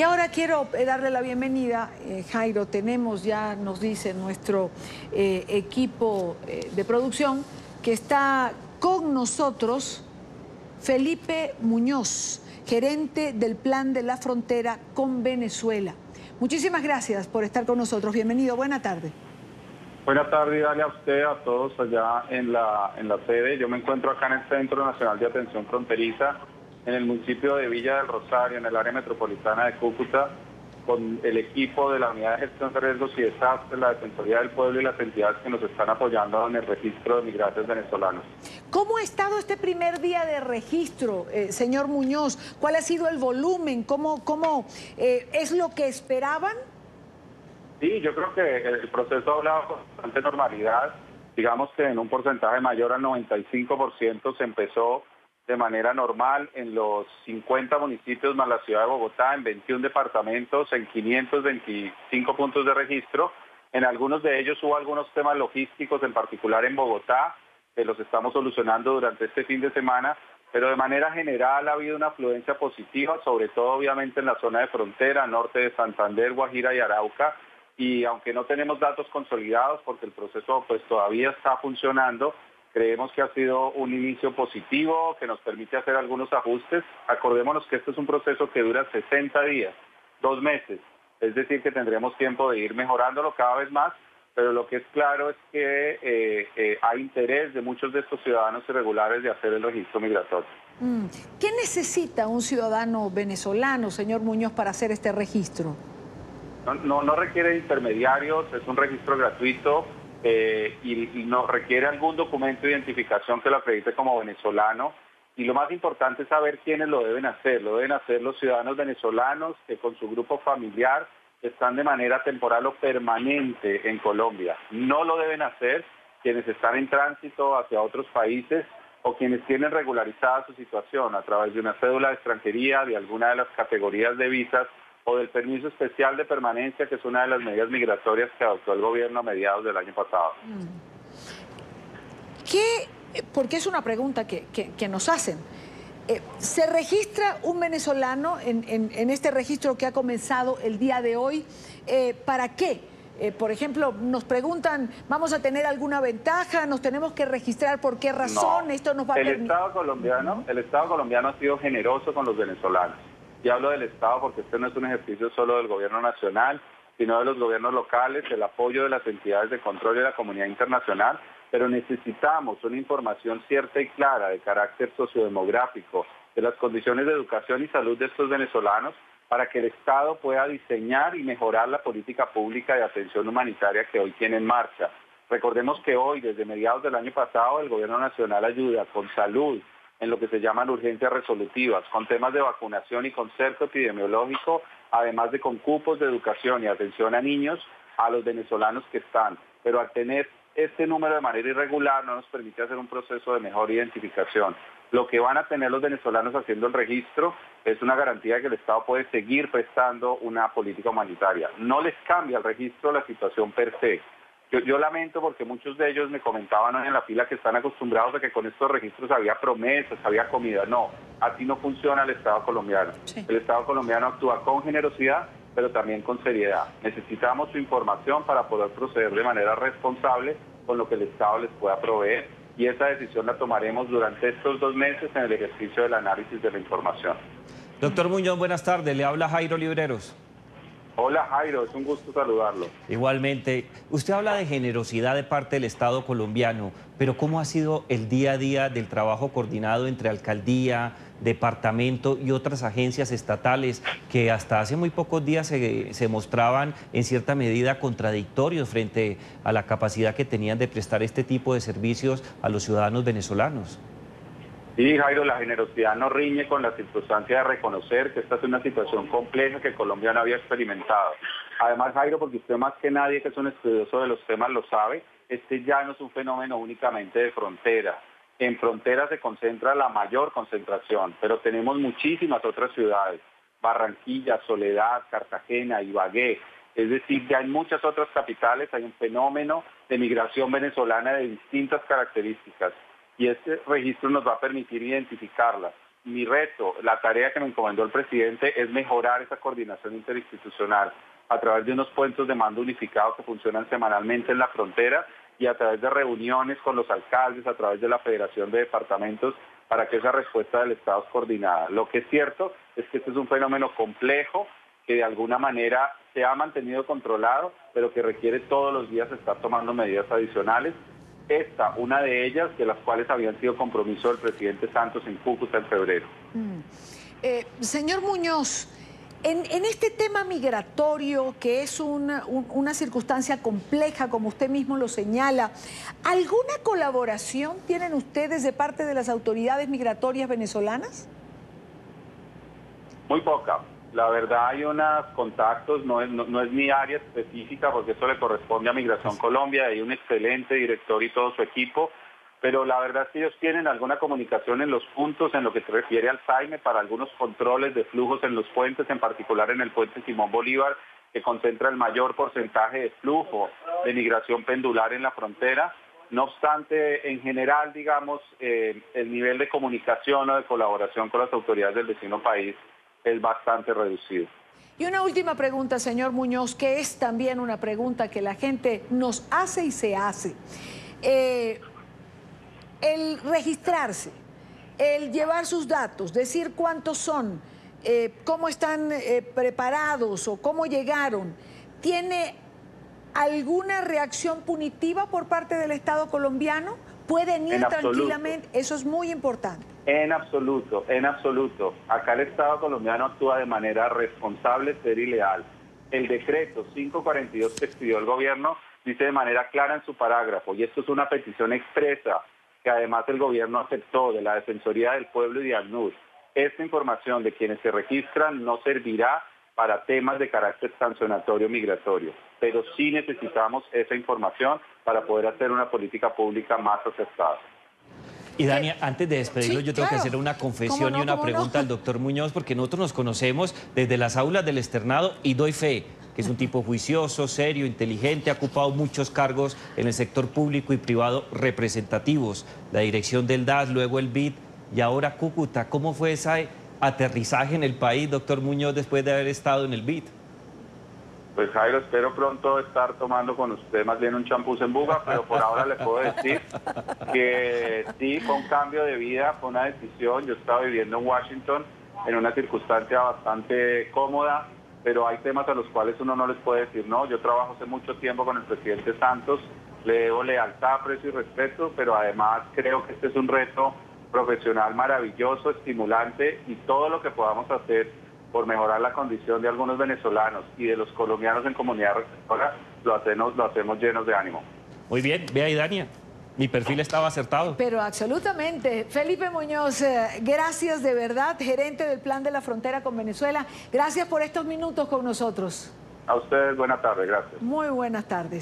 Y ahora quiero darle la bienvenida, Jairo, tenemos ya, nos dice nuestro equipo de producción, que está con nosotros Felipe Muñoz, gerente del Plan de la Frontera con Venezuela. Muchísimas gracias por estar con nosotros. Bienvenido, buena tarde. Buenas tardes, dale a usted, a todos allá en la sede. Yo me encuentro acá en el Centro Nacional de Atención Fronteriza, en el municipio de Villa del Rosario, en el área metropolitana de Cúcuta, con el equipo de la Unidad de Gestión de Riesgos y Desastres, la Defensoría del Pueblo y las entidades que nos están apoyando en el registro de migrantes venezolanos. ¿Cómo ha estado este primer día de registro, señor Muñoz? ¿Cuál ha sido el volumen? ¿Cómo es lo que esperaban? Sí, yo creo que el proceso ha hablado con bastante normalidad. Digamos que en un porcentaje mayor al 95% se empezó de manera normal en los 50 municipios más la ciudad de Bogotá, en 21 departamentos, en 525 puntos de registro. En algunos de ellos hubo algunos temas logísticos, en particular en Bogotá, que los estamos solucionando durante este fin de semana, pero de manera general ha habido una afluencia positiva, sobre todo obviamente en la zona de frontera, norte de Santander, Guajira y Arauca, y aunque no tenemos datos consolidados porque el proceso pues todavía está funcionando, creemos que ha sido un inicio positivo que nos permite hacer algunos ajustes. Acordémonos que esto es un proceso que dura 60 días, 2 meses, es decir que tendremos tiempo de ir mejorándolo cada vez más, pero lo que es claro es que hay interés de muchos de estos ciudadanos irregulares de hacer el registro migratorio. ¿Qué necesita un ciudadano venezolano, señor Muñoz, para hacer este registro? No requiere intermediarios, es un registro gratuito y no requiere algún documento de identificación que lo acredite como venezolano. Y lo más importante es saber quiénes lo deben hacer. Lo deben hacer los ciudadanos venezolanos que con su grupo familiar están de manera temporal o permanente en Colombia. No lo deben hacer quienes están en tránsito hacia otros países o quienes tienen regularizada su situación a través de una cédula de extranjería, de alguna de las categorías de visas o del permiso especial de permanencia, que es una de las medidas migratorias que adoptó el gobierno a mediados del año pasado. Porque es una pregunta que nos hacen. ¿Se registra un venezolano en este registro que ha comenzado el día de hoy? ¿Para qué? Por ejemplo, nos preguntan, ¿vamos a tener alguna ventaja? ¿Nos tenemos que registrar por qué razón? No. ¿Esto nos va a permitir? El Estado colombiano ha sido generoso con los venezolanos. Y hablo del Estado porque este no es un ejercicio solo del gobierno nacional, sino de los gobiernos locales, el apoyo de las entidades de control y de la comunidad internacional, pero necesitamos una información cierta y clara de carácter sociodemográfico, de las condiciones de educación y salud de estos venezolanos, para que el Estado pueda diseñar y mejorar la política pública de atención humanitaria que hoy tiene en marcha. Recordemos que hoy, desde mediados del año pasado, el gobierno nacional ayuda con salud, en lo que se llaman urgencias resolutivas, con temas de vacunación y con cerco epidemiológico, además de con cupos de educación y atención a niños, a los venezolanos que están. Pero al tener este número de manera irregular no nos permite hacer un proceso de mejor identificación. Lo que van a tener los venezolanos haciendo el registro es una garantía de que el Estado puede seguir prestando una política humanitaria. No les cambia el registro la situación per se. Yo lamento porque muchos de ellos me comentaban hoy en la fila que están acostumbrados a que con estos registros había promesas, había comida. No, así no funciona el Estado colombiano. Sí. El Estado colombiano actúa con generosidad, pero también con seriedad. Necesitamos su información para poder proceder de manera responsable con lo que el Estado les pueda proveer. Y esa decisión la tomaremos durante estos 2 meses en el ejercicio del análisis de la información. Doctor Muñoz, buenas tardes. Le habla Jairo Libreros. Hola Jairo, es un gusto saludarlo. Igualmente, usted habla de generosidad de parte del Estado colombiano, pero ¿cómo ha sido el día a día del trabajo coordinado entre alcaldía, departamento y otras agencias estatales que hasta hace muy pocos días se mostraban en cierta medida contradictorios frente a la capacidad que tenían de prestar este tipo de servicios a los ciudadanos venezolanos? Sí, Jairo, la generosidad no riñe con la circunstancia de reconocer que esta es una situación compleja que Colombia no había experimentado. Además, Jairo, porque usted más que nadie que es un estudioso de los temas lo sabe, este ya no es un fenómeno únicamente de frontera. En frontera se concentra la mayor concentración, pero tenemos muchísimas otras ciudades, Barranquilla, Soledad, Cartagena, Ibagué. Es decir, que hay muchas otras capitales, hay un fenómeno de migración venezolana de distintas características. Y este registro nos va a permitir identificarlas. mi reto, la tarea que me encomendó el presidente es mejorar esa coordinación interinstitucional a través de unos puestos de mando unificados que funcionan semanalmente en la frontera y a través de reuniones con los alcaldes, a través de la Federación de Departamentos, para que esa respuesta del Estado es coordinada. Lo que es cierto es que este es un fenómeno complejo que de alguna manera se ha mantenido controlado, pero que requiere todos los días estar tomando medidas adicionales. Esta, una de ellas, de las cuales habían sido compromiso del presidente Santos en Cúcuta en febrero. Señor Muñoz, en este tema migratorio, que es una circunstancia compleja, como usted mismo lo señala, ¿alguna colaboración tienen ustedes de parte de las autoridades migratorias venezolanas? Muy poca. La verdad hay unos contactos, no es mi área específica porque eso le corresponde a Migración Colombia, hay un excelente director y todo su equipo, pero la verdad es que ellos tienen alguna comunicación en los puntos en lo que se refiere al SAIME para algunos controles de flujos en los puentes, en particular en el puente Simón Bolívar, que concentra el mayor porcentaje de flujo de migración pendular en la frontera. No obstante, en general, digamos, el nivel de comunicación o de colaboración con las autoridades del vecino país es bastante reducido. Y una última pregunta, señor Muñoz, que es también una pregunta que la gente nos hace y se hace. El registrarse, el llevar sus datos, decir cuántos son, cómo están preparados o cómo llegaron, ¿tiene alguna reacción punitiva por parte del Estado colombiano? ¿Pueden ir tranquilamente? Eso es muy importante. En absoluto, en absoluto. Acá el Estado colombiano actúa de manera responsable, seria y leal. El decreto 542 que expidió el gobierno dice de manera clara en su parágrafo, y esto es una petición expresa que además el gobierno aceptó de la Defensoría del Pueblo y de ACNUR. Esta información de quienes se registran no servirá para temas de carácter sancionatorio migratorio, pero sí necesitamos esa información para poder hacer una política pública más acertada. Y Dania, antes de despedirlo, sí, yo tengo claro. que hacer una confesión y una pregunta al doctor Muñoz, porque nosotros nos conocemos desde las aulas del externado y doy fe que es un tipo juicioso, serio, inteligente, ha ocupado muchos cargos en el sector público y privado representativos, la dirección del DAS, luego el BID y ahora Cúcuta. ¿Cómo fue ese aterrizaje en el país, doctor Muñoz, después de haber estado en el BID? Pues Jairo, espero pronto estar tomando con usted más bien un champús en Buga, pero por ahora le puedo decir que sí, fue un cambio de vida, fue una decisión. Yo estaba viviendo en Washington en una circunstancia bastante cómoda, pero hay temas a los cuales uno no les puede decir no. Yo trabajo hace mucho tiempo con el presidente Santos, le debo lealtad, aprecio y respeto, pero además creo que este es un reto profesional maravilloso, estimulante, y todo lo que podamos hacer por mejorar la condición de algunos venezolanos y de los colombianos en comunidad receptora, lo hacemos llenos de ánimo. Muy bien, ve ahí, Dania. Mi perfil estaba acertado. Pero absolutamente. Felipe Muñoz, gracias de verdad, gerente del Plan de la Frontera con Venezuela. Gracias por estos minutos con nosotros. A ustedes, buenas tardes, gracias. Muy buenas tardes.